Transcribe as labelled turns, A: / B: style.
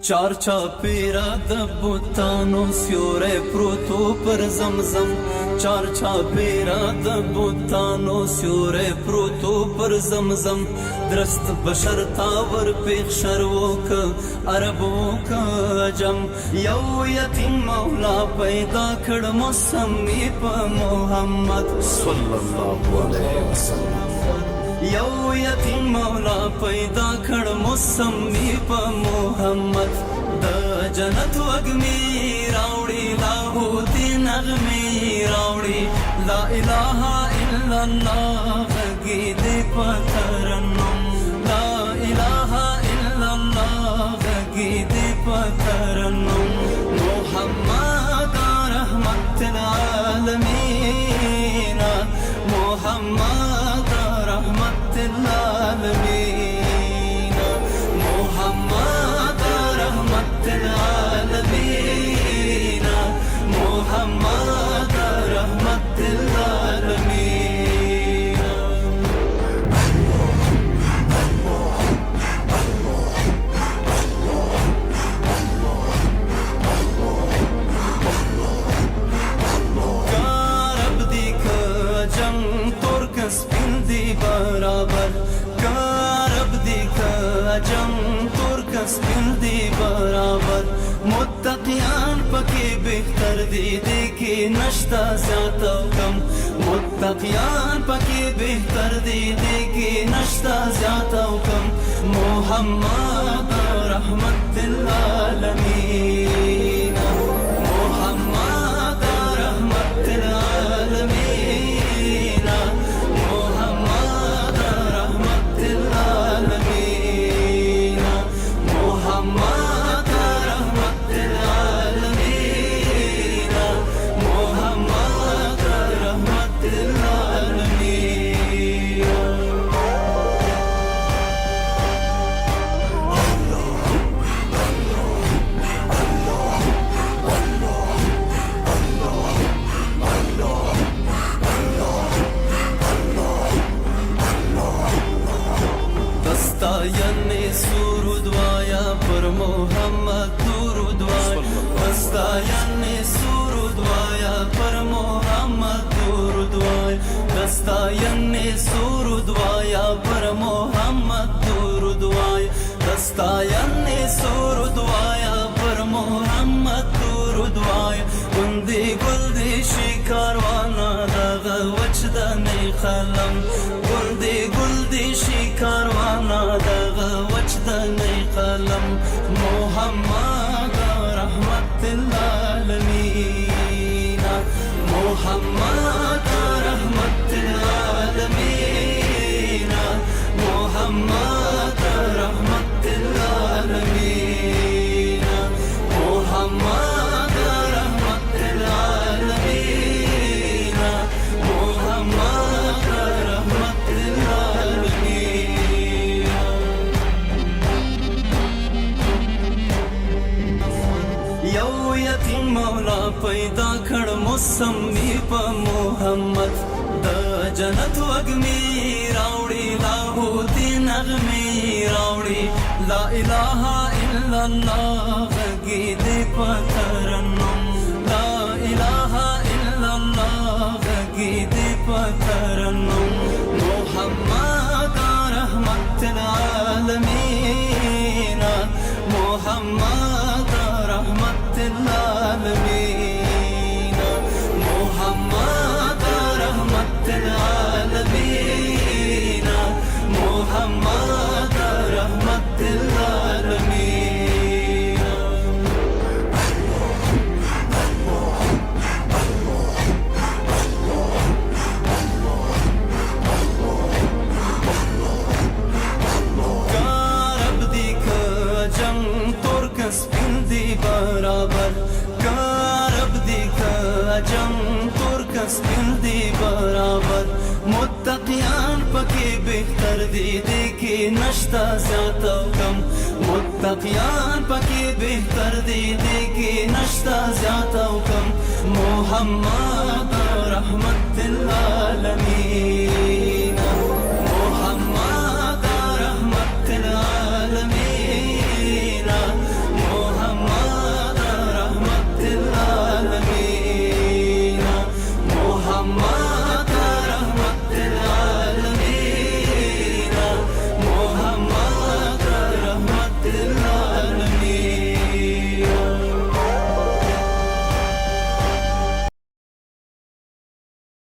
A: चार चापेरा د بوتانو سیوری پروتو پر زمزم चार चापेरा د بوتانو سیوری پروتو پر زمزم درست بشر تاور پیخ شروع که عربو که عجم یو یتیم مولا پیدا کړ مسمی په محمد صلی الله علیه وسلم یو یتیم مولا پیدا کړ مسمی په محمد د جنت وګمی راوړي لاهوتی نغمې راوړي لا اله الا الله غږی دې په ترنم لا اله الا الله غږی دې په ترنم محمد رحمت العالمین محمد رحمت العالمین محمد رحمت العالمین محمد رحمت العالمین کارب دی که جنگ ترک سپین دی برابر کارب دی که جنگ ترک سپین دی برابر متقیان پکی بہتر دی دیکھی نشتا زیادہ کم متقیان پکی بہتر دی دیکھی نشتا زیادہ کم محمد رحمت العالمین محمد رحمت العالمین محمد رحمت العالمین محمد رحمت العالمین محمد رحمت العالمین دستا یعنی سرود وایا پر محمد درود وایا دستا یعنی سرود وایا پر محمد درود وایا دستا یعنی سرود وایا پر محمد درود وایا دستا یعنی سرود وایا پر محمد درود وایا گندی گلدی شکاروانا دغه وچدنی قلم گندی گلدی شکاروانا دغه وچدنی قلم محمد رحمت العالمین محمد رحمت العالمین محمد رحمت العالمین محمد رحمت العالمین محمد رحمت العالمین یو یتیم مولا پیدا کړ مسمی په محمد د جنت وګمی راوړي لاهوتی نغمې راوړي لا اله الا الله غږی دې په ترنم لا اله الا الله غږی دې په ترنم محمد رحمت العالمین محمد رحمت العالمین محمد رحمت العالمین محمد رحمت العالمین کارب دی که جنگ ترک سپین دی برابر کارب دی که جنگ ترک سپین دی برابر متقیان پکی بہتر دی دیکھی نشتا زیادہ کم متقیان پکی بہتر دی دیکھی نشتا زیادہ کم محمد رحمت العالمین